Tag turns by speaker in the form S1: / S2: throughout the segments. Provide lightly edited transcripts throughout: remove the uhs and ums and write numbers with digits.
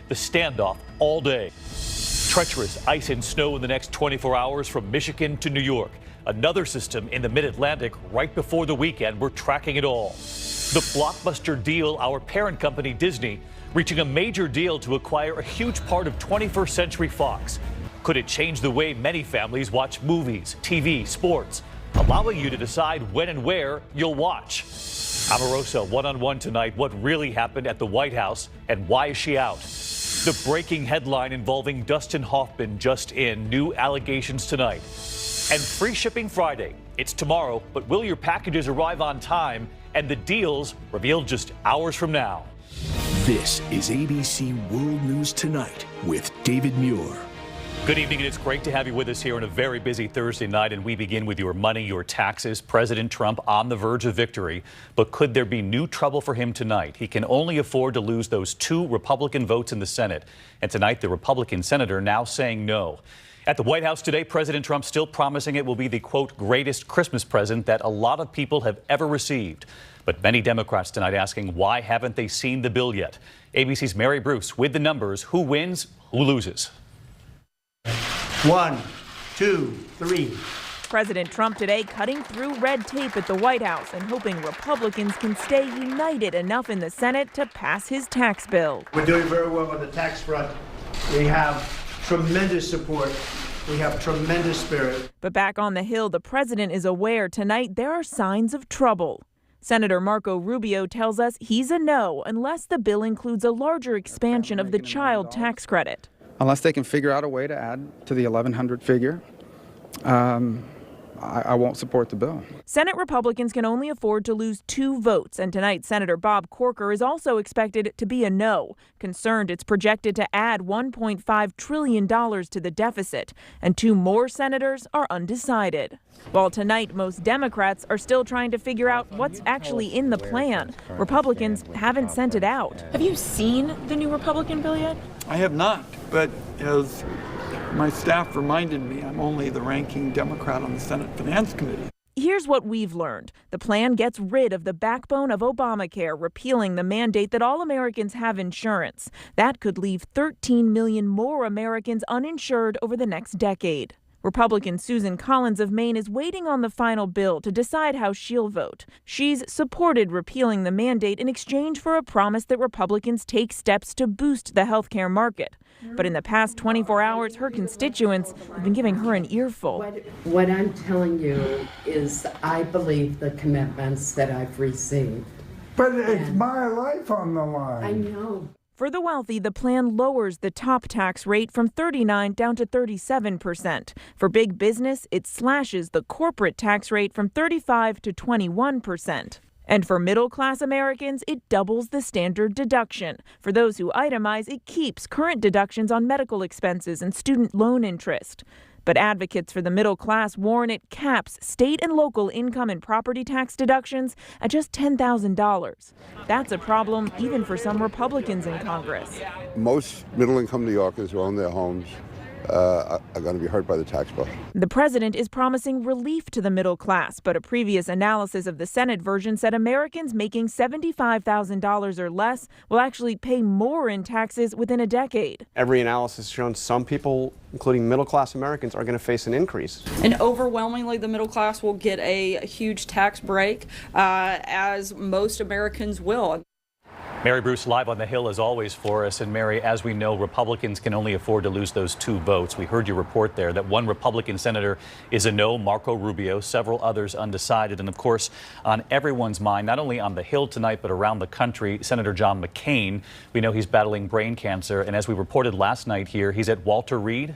S1: the standoff all day. Treacherous ice and snow in the next 24 hours from Michigan to New York. Another system in the mid-Atlantic right before the weekend. We're tracking it all. The blockbuster deal, our parent company Disney, reaching a major deal to acquire a huge part of 21st Century Fox. Could it change the way many families watch movies, TV, sports, allowing you to decide when and where you'll watch? Omarosa one-on-one tonight. What really happened at the White House and why is she out? The breaking headline involving Dustin Hoffman just in. New allegations tonight. And free shipping Friday. It's tomorrow, but will your packages arrive on time? And the deals revealed just hours from now.
S2: This is ABC World News Tonight with David Muir.
S1: Good evening, and it's great to have you with us here on a very busy Thursday night. And we begin with your money, your taxes. President Trump on the verge of victory. But could there be new trouble for him tonight? He can only afford to lose those 2 Republican votes in the Senate. And tonight, the Republican senator now saying no. At the White House today, President Trump still promising it will be the, quote, greatest Christmas present that a lot of people have ever received. But many Democrats tonight asking why haven't they seen the bill yet? ABC's Mary Bruce with the numbers. Who wins? Who loses?
S3: 1, 2, 3.
S4: President Trump today cutting through red tape at the White House and hoping Republicans can stay united enough in the Senate to pass his tax bill.
S3: We're doing very well on the tax front. We have tremendous support. We have tremendous spirit.
S4: But back on the Hill, the president is aware tonight there are signs of trouble. Senator Marco Rubio tells us he's a no unless the bill includes a larger expansion of the child tax credit.
S5: Unless they can figure out a way to add to the 1,100 figure, I won't support the bill.
S4: Senate Republicans can only afford to lose 2 votes, and tonight Senator Bob Corker is also expected to be a no. Concerned it's projected to add $1.5 trillion to the deficit, and 2 more senators are undecided. While tonight most Democrats are still trying to figure out what's actually in the plan, Republicans haven't sent it out. Have you seen the new Republican bill yet?
S6: I have not, but as my staff reminded me, I'm only the ranking Democrat on the Senate Finance Committee.
S4: Here's what we've learned. The plan gets rid of the backbone of Obamacare, repealing the mandate that all Americans have insurance. That could leave 13 million more Americans uninsured over the next decade. Republican Susan Collins of Maine is waiting on the final bill to decide how she'll vote. She's supported repealing the mandate in exchange for a promise that Republicans take steps to boost the health care market. But in the past 24 hours, her constituents have been giving her an earful.
S7: What I'm telling you is I believe the commitments that I've received.
S8: But it's my life on the line.
S7: I know.
S4: For the wealthy, the plan lowers the top tax rate from 39% down to 37%. For big business, it slashes the corporate tax rate from 35% to 21%. And for middle-class Americans, it doubles the standard deduction. For those who itemize, it keeps current deductions on medical expenses and student loan interest. But advocates for the middle class warn it caps state and local income and property tax deductions at just $10,000. That's a problem even for some Republicans in Congress.
S9: Most middle-income New Yorkers who own their homes are going to be hurt by the tax bill.
S4: The president is promising relief to the middle class, but a previous analysis of the Senate version said Americans making $75,000 or less will actually pay more in taxes within a decade.
S10: Every analysis has shown some people, including middle-class Americans, are going to face an increase.
S11: And overwhelmingly, the middle class will get a huge tax break, as most Americans will.
S1: Mary Bruce live on the Hill as always for us. And Mary, as we know, Republicans can only afford to lose those 2 votes. We heard your report there that one Republican senator is a no, Marco Rubio, several others undecided. And of course, on everyone's mind, not only on the Hill tonight, but around the country, Senator John McCain. We know he's battling brain cancer. And as we reported last night here, he's at Walter Reed.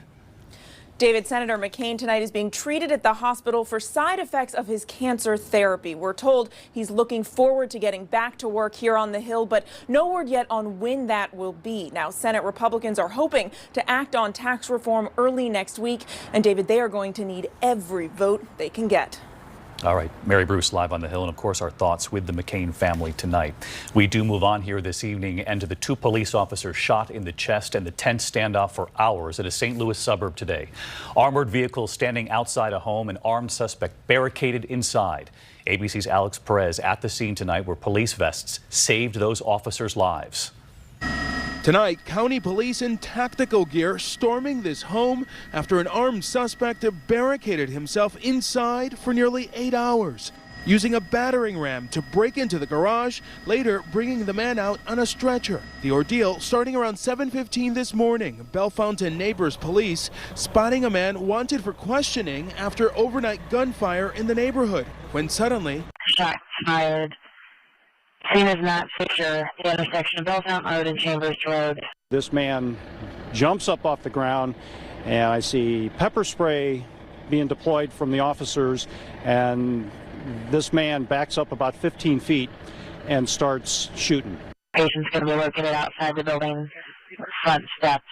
S4: David, Senator McCain tonight is being treated at the hospital for side effects of his cancer therapy. We're told he's looking forward to getting back to work here on the Hill, but no word yet on when that will be. Now, Senate Republicans are hoping to act on tax reform early next week. And David, they are going to need every vote they can get.
S1: All right, Mary Bruce live on the Hill, and of course our thoughts with the McCain family tonight. We do move on here this evening and to the 2 police officers shot in the chest and the tense standoff for hours at a St. Louis suburb today. Armored vehicles standing outside a home, an armed suspect barricaded inside. ABC's Alex Perez at the scene tonight where police vests saved those officers' lives.
S12: Tonight, county police in tactical gear storming this home after an armed suspect barricaded himself inside for nearly 8 hours, using a battering ram to break into the garage, later bringing the man out on a stretcher. The ordeal starting around 7:15 this morning. Bellefontaine Neighbors Police spotting a man wanted for questioning after overnight gunfire in the neighborhood, when suddenly
S13: shots fired. Scene is not secure. The intersection of Bellefontaine Road and Chambers Road.
S14: This man jumps up off the ground, and I see pepper spray being deployed from the officers, and this man backs up about 15 feet and starts shooting.
S13: Patient's going to be located outside the building front steps.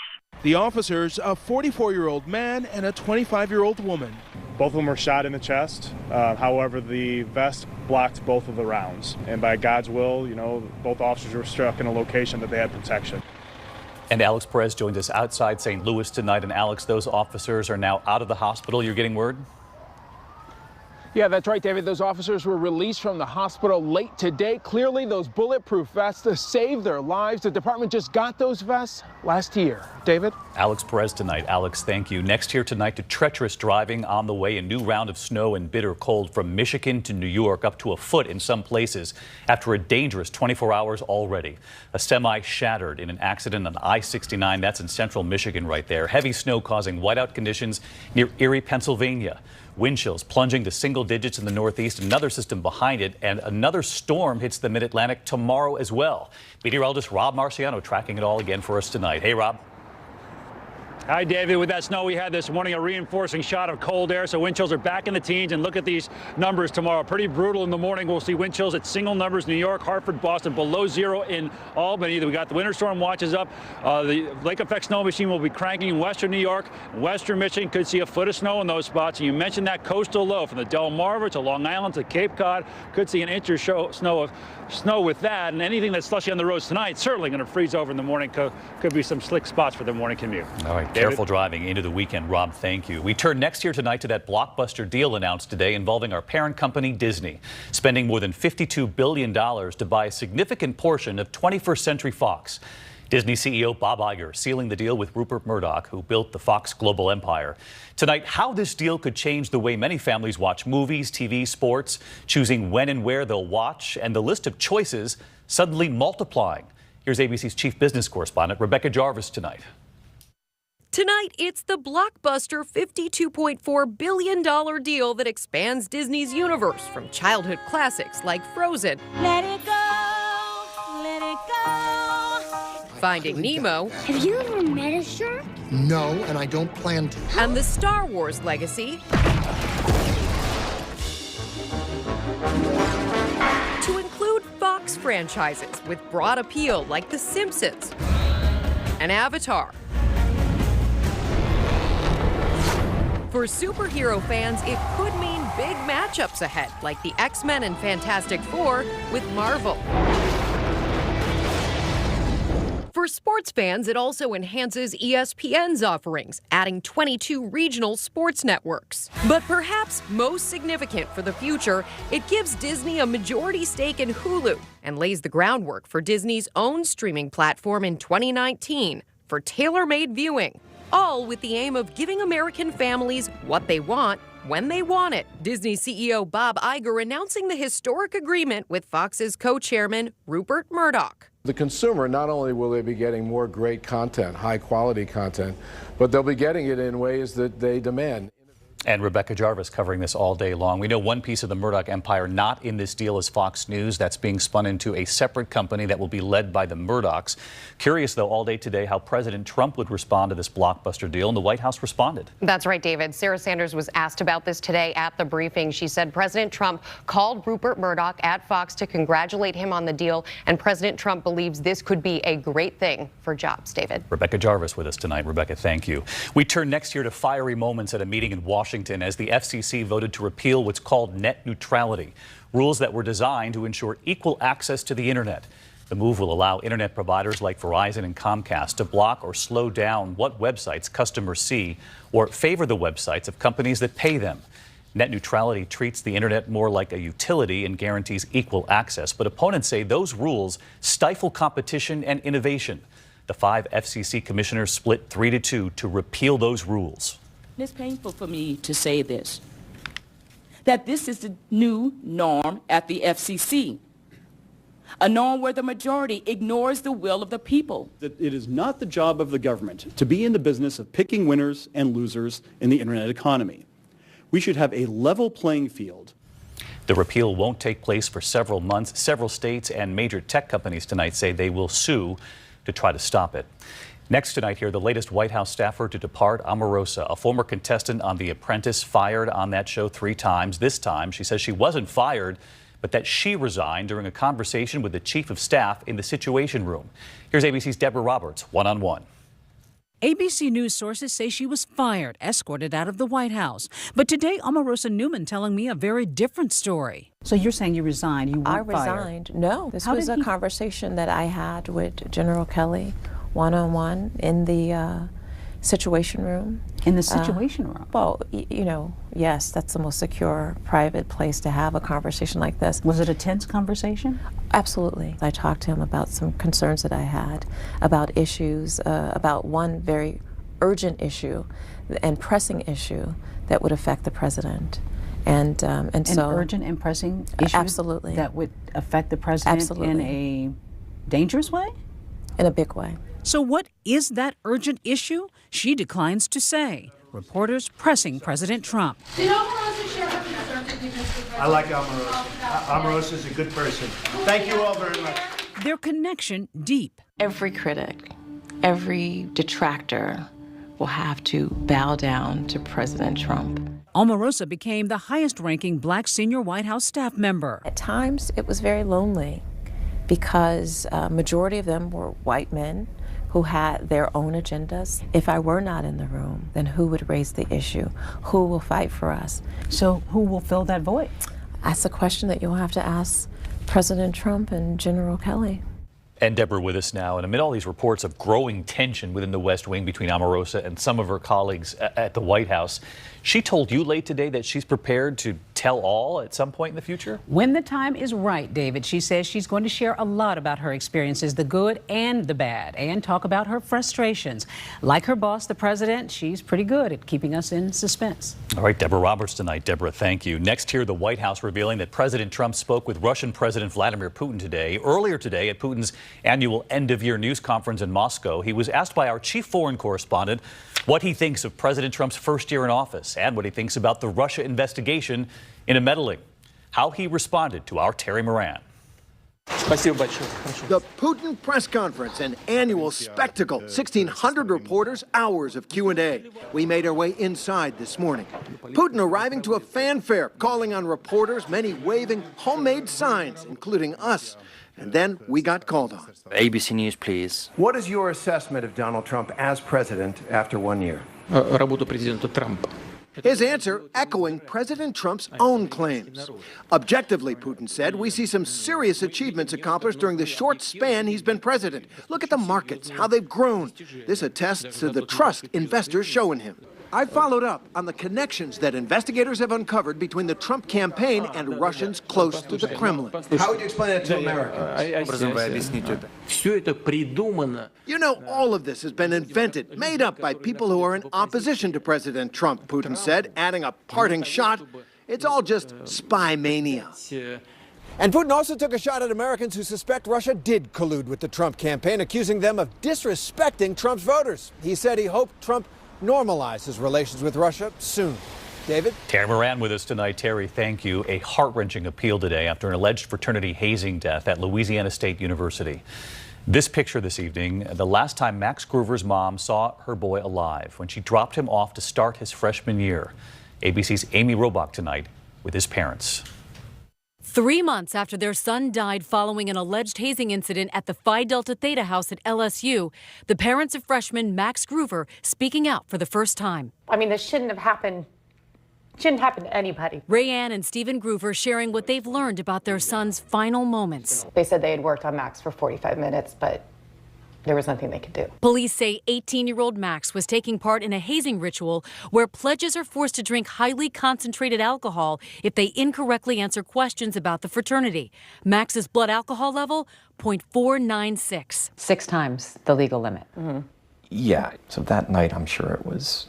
S12: The officers, a 44-year-old man and a 25-year-old woman.
S15: Both of them were shot in the chest. However, the vest blocked both of the rounds. And by God's will, both officers were struck in a location that they had protection.
S1: And Alex Perez joined us outside St. Louis tonight. And Alex, those officers are now out of the hospital. You're getting word?
S16: Yeah, that's right, David. Those officers were released from the hospital late today. Clearly, those bulletproof vests to save their lives. The department just got those vests last year. David?
S1: Alex Perez tonight. Alex, thank you. Next here tonight, to treacherous driving on the way. A new round of snow and bitter cold from Michigan to New York, up to a foot in some places after a dangerous 24 hours already. A semi shattered in an accident on I-69. That's in central Michigan right there. Heavy snow causing whiteout conditions near Erie, Pennsylvania. Wind chills plunging to single digits in the northeast, another system behind it, and another storm hits the mid-Atlantic tomorrow as well. Meteorologist Rob Marciano tracking it all again for us tonight. Hey, Rob.
S17: Hi, David. With that snow we had this morning, a reinforcing shot of cold air, so wind chills are back in the teens. And look at these numbers tomorrow. Pretty brutal in the morning. We'll see wind chills at single numbers. New York, Hartford, Boston, below zero in Albany. We got the winter storm watches up. The lake effect snow machine will be cranking in western New York. Western Michigan could see a foot of snow in those spots. And you mentioned that coastal low from the Delmarva to Long Island to Cape Cod. Could see an inch or so snow with that. And anything that's slushy on the roads tonight certainly going to freeze over in the morning. Could be some slick spots for the morning commute.
S1: All right. Careful driving into the weekend, Rob. Thank you. We turn next here tonight to that blockbuster deal announced today involving our parent company, Disney, spending more than $52 billion to buy a significant portion of 21st Century Fox. Disney CEO Bob Iger sealing the deal with Rupert Murdoch, who built the Fox global empire. Tonight, how this deal could change the way many families watch movies, TV, sports, choosing when and where they'll watch, and the list of choices suddenly multiplying. Here's ABC's chief business correspondent, Rebecca Jarvis, tonight.
S18: Tonight, it's the blockbuster $52.4 billion deal that expands Disney's universe from childhood classics like Frozen,
S19: Let it go, let it go.
S18: Finding Nemo.
S19: Have you ever met a shark?
S20: No, and I don't plan to.
S18: And the Star Wars legacy. To include Fox franchises with broad appeal like The Simpsons and Avatar. For superhero fans, it could mean big matchups ahead, like the X-Men and Fantastic Four with Marvel. For sports fans, it also enhances ESPN's offerings, adding 22 regional sports networks. But perhaps most significant for the future, it gives Disney a majority stake in Hulu and lays the groundwork for Disney's own streaming platform in 2019 for tailor-made viewing. All with the aim of giving American families what they want, when they want it. Disney CEO Bob Iger announcing the historic agreement with Fox's co-chairman Rupert Murdoch.
S21: The consumer, not only will they be getting more great content, high-quality content, but they'll be getting it in ways that they demand.
S1: And Rebecca Jarvis covering this all day long. We know one piece of the Murdoch empire not in this deal is Fox News. That's being spun into a separate company that will be led by the Murdochs. Curious, though, all day today how President Trump would respond to this blockbuster deal, and the White House responded.
S22: That's right, David. Sarah Sanders was asked about this today at the briefing. She said President Trump called Rupert Murdoch at Fox to congratulate him on the deal, and President Trump believes this could be a great thing for jobs. David.
S1: Rebecca Jarvis with us tonight. Rebecca, thank you. We turn next here to fiery moments at a meeting in Washington as the FCC voted to repeal what's called net neutrality, rules that were designed to ensure equal access to the internet. The move will allow internet providers like Verizon and Comcast to block or slow down what websites customers see or favor the websites of companies that pay them. Net neutrality treats the internet more like a utility and guarantees equal access, but opponents say those rules stifle competition and innovation. The 5 FCC commissioners split 3-2 to repeal those rules.
S2: It's painful for me to say this, that this is the new norm at the FCC, a norm where the majority ignores the will of the people.
S3: That it is not the job of the government to be in the business of picking winners and losers in the internet economy. We should have a level playing field.
S1: The repeal won't take place for several months. Several states and major tech companies tonight say they will sue to try to stop it. Next tonight here, the latest White House staffer to depart, Omarosa, a former contestant on The Apprentice, fired on that show 3 times. This time, she says she wasn't fired, but that she resigned during a conversation with the chief of staff in the Situation Room. Here's ABC's Deborah Roberts, one-on-one.
S23: ABC News sources say she was fired, escorted out of the White House. But today, Omarosa Newman telling me a very different story. So you're saying you resigned, you weren't fired?
S24: I resigned. No, this was a conversation that I had with General Kelly, one-on-one in the Situation Room.
S23: In the Situation Room?
S24: Well, you know, yes, that's the most secure, private place to have a conversation like this.
S23: Was it a tense conversation?
S24: Absolutely. I talked to him about some concerns that I had, about issues, about one very urgent issue and pressing issue that would affect the president. And so
S23: an urgent and pressing issue?
S24: Absolutely.
S23: That would affect the president
S24: absolutely.
S23: In a dangerous way?
S24: In a big way.
S23: So what is that urgent issue? She declines to say. Reporters pressing President Trump.
S25: Did Omarosa share her concerns with you, Mr. President?
S26: I like Omarosa. Omarosa is a good person. Thank you all very much.
S23: Their connection deep.
S24: Every critic, every detractor will have to bow down to President Trump.
S23: Omarosa became the highest-ranking black senior White House staff member.
S24: At times, it was very lonely because a majority of them were white men who had their own agendas. If I were not in the room, then who would raise the issue? Who will fight for us?
S23: So who will fill that void?
S24: That's a question that you'll have to ask President Trump and General Kelly.
S1: And Deborah with us now. And amid all these reports of growing tension within the West Wing between Omarosa and some of her colleagues at the White House, she told you late today that she's prepared to tell all at some point in the future?
S23: When the time is right, David, she says she's going to share a lot about her experiences, the good and the bad, and talk about her frustrations. Like her boss, the president, she's pretty good at keeping us in suspense.
S1: All right, Deborah Roberts tonight. Deborah, thank you. Next here, the White House revealing that President Trump spoke with Russian President Vladimir Putin today. Earlier today at Putin's annual end-of-year news conference in Moscow, he was asked by our chief foreign correspondent what he thinks of President Trump's first year in office and what he thinks about the Russia investigation into meddling. How he responded to our Terry Moran.
S27: The Putin press conference, an annual spectacle. 1,600 reporters, hours of Q&A. We made our way inside this morning. Putin arriving to a fanfare, calling on reporters, many waving homemade signs, including us. And then we got called on.
S28: ABC News, please.
S27: What is your assessment of Donald Trump as president after 1 year?
S28: Работу президента Трампа.
S27: His answer echoing President Trump's own claims. Objectively, Putin said, we see some serious achievements accomplished during the short span he's been president. Look at the markets, how they've grown. This attests to the trust investors show in him. I followed up on the connections that investigators have uncovered between the Trump campaign and Russians close to the Kremlin. How would you explain it to Americans? You know, all of this has been invented, made up by people who are in opposition to President Trump, Putin said, adding a parting shot. It's all just spy mania. And Putin also took a shot at Americans who suspect Russia did collude with the Trump campaign, accusing them of disrespecting Trump's voters. He said he hoped Trump normalize his relations with Russia soon. David?
S1: Terry Moran with us tonight. Terry, thank you. A heart-wrenching appeal today after an alleged fraternity hazing death at Louisiana State University. This picture this evening, the last time Max Groover's mom saw her boy alive when she dropped him off to start his freshman year. ABC's Amy Robach tonight with his parents.
S29: 3 months after their son died following an alleged hazing incident at the Phi Delta Theta house at LSU, the parents of freshman Max Groover speaking out for the first time.
S30: I mean, this shouldn't have happened. Shouldn't happen to anybody.
S29: Rayanne and Stephen Groover sharing what they've learned about their son's final moments.
S30: They said they had worked on Max for 45 minutes, but
S22: there was nothing they could do.
S29: Police say 18-year-old Max was taking part in a hazing ritual where pledges are forced to drink highly concentrated alcohol if they incorrectly answer questions about the fraternity. Max's blood alcohol level, 0.496.
S4: 6 times the legal limit.
S22: Mm-hmm.
S4: Yeah, so that night I'm sure it was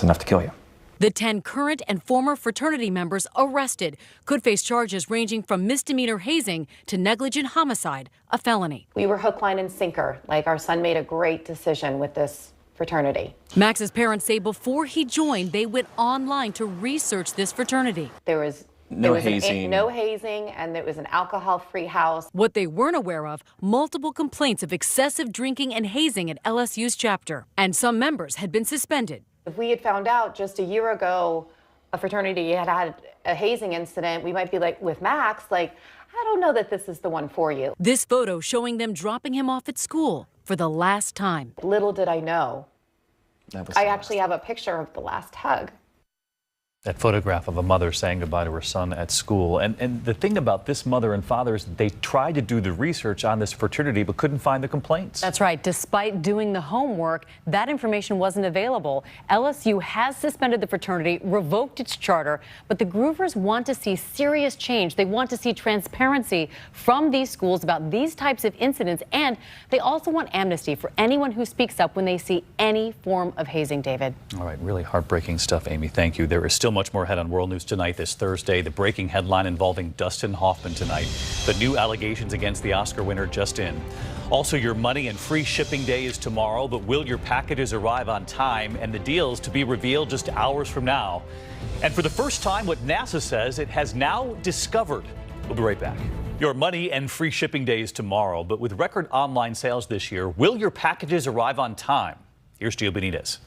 S4: enough to kill you.
S29: The 10 current and former fraternity members arrested could face charges ranging from misdemeanor hazing to negligent homicide, a felony.
S30: We were hook, line, and sinker. Like, our son made a great decision with this fraternity.
S29: Max's parents say before he joined, they went online to research this fraternity.
S30: There was
S4: No hazing.
S30: No hazing, and it was an alcohol-free house.
S29: What they weren't aware of, multiple complaints of excessive drinking and hazing at LSU's chapter. And some members had been suspended.
S30: If we had found out just a year ago a fraternity had had a hazing incident, we might be like, with Max, like, I don't know that this is the one for you.
S29: This photo showing them dropping him off at school for the last time.
S30: Little did I know. I actually have a picture of the last hug.
S1: That photograph of a mother saying goodbye to her son at school. And the thing about this mother and father is they tried to do the research on this fraternity but couldn't find the complaints.
S29: That's right. Despite doing the homework, that information wasn't available. LSU has suspended the fraternity, revoked its charter, but the Groovers want to see serious change. They want to see transparency from these schools about these types of incidents, and they also want amnesty for anyone who speaks up when they see any form of hazing, David.
S1: All right, really heartbreaking stuff, Amy. Thank you. There is still much more ahead on World News Tonight this Thursday. The breaking headline involving Dustin Hoffman tonight. The new allegations against the Oscar winner just in. Also, your money and free shipping day is tomorrow, but will your packages arrive on time? And the deals to be revealed just hours from now. And for the first time, what NASA says it has now discovered. We'll be right back. Your money and free shipping day is tomorrow, but with record online sales this year, will your packages arrive on time? Here's Gio Benitez.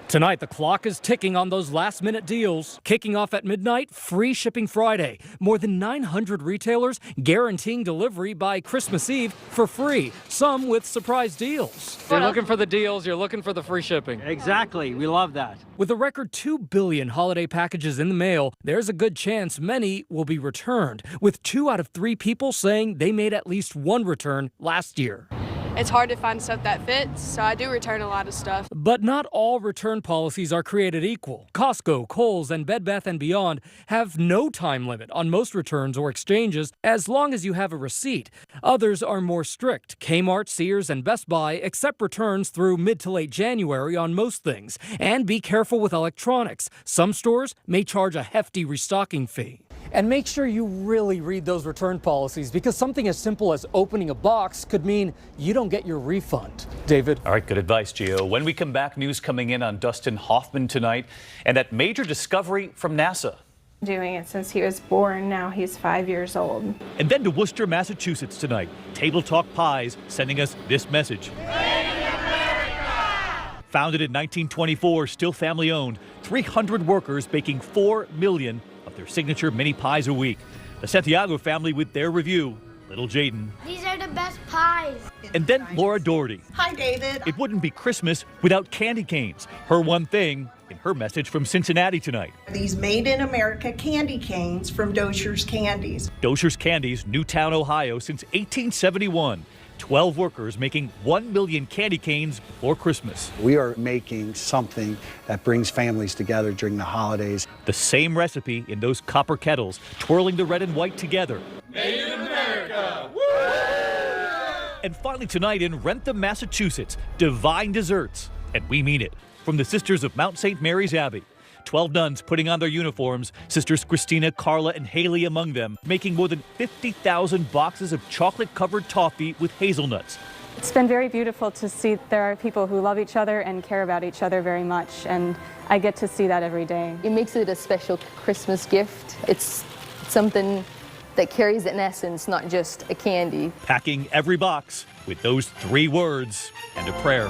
S5: Tonight, the clock is ticking on those last-minute deals. Kicking off at midnight, Free Shipping Friday. More than 900 retailers guaranteeing delivery by Christmas Eve for free, some with surprise deals.
S6: If you're looking for the deals, you're looking for the free shipping.
S5: Exactly. We love that. With a record 2 billion holiday packages in the mail, there's a good chance many will be returned, with 2 out of 3 people saying they made at least one return last year.
S7: It's hard to find stuff that fits, so I do return a lot of stuff.
S5: But not all return policies are created equal. Costco, Kohl's, and Bed Bath & Beyond have no time limit on most returns or exchanges as long as you have a receipt. Others are more strict. Kmart, Sears, and Best Buy accept returns through mid to late January on most things. And be careful with electronics. Some stores may charge a hefty restocking fee.
S6: And make sure you really read those return policies, because something as simple as opening a box could mean you don't get your refund. David?
S1: All right, good advice, Gio. When we come back, news coming in on Dustin Hoffman tonight and that major discovery from NASA.
S8: Doing it since he was born. Now he's 5 years old.
S1: And then to Worcester, Massachusetts tonight. Table Talk Pies sending us this message. Founded in 1924, still family owned, 300 workers baking 4 million of their signature mini pies a week. The Santiago family with their review. Little Jaden.
S9: These are the best pies.
S1: And then Laura Doherty.
S9: Hi, David.
S1: It wouldn't be Christmas without candy canes. Her one thing in her message from Cincinnati tonight.
S10: These made in America candy canes from Dosher's Candies.
S1: Dosher's Candies, Newtown, Ohio, since 1871. 12 workers making 1 million candy canes before Christmas.
S11: We are making something that brings families together during the holidays.
S1: The same recipe in those copper kettles, twirling the red and white together.
S13: Made in America! Woo!
S1: And finally tonight in Wrentham, Massachusetts, Divine Desserts. And we mean it. From the Sisters of Mount St. Mary's Abbey. 12 nuns putting on their uniforms, Sisters Christina, Carla, and Haley among them, making more than 50,000 boxes of chocolate-covered toffee with hazelnuts.
S14: It's been very beautiful to see there are people who love each other and care about each other very much, and I get to see that every day.
S31: It makes it a special Christmas gift. It's something that carries an essence, not just a candy.
S1: Packing every box with those 3 words and a prayer.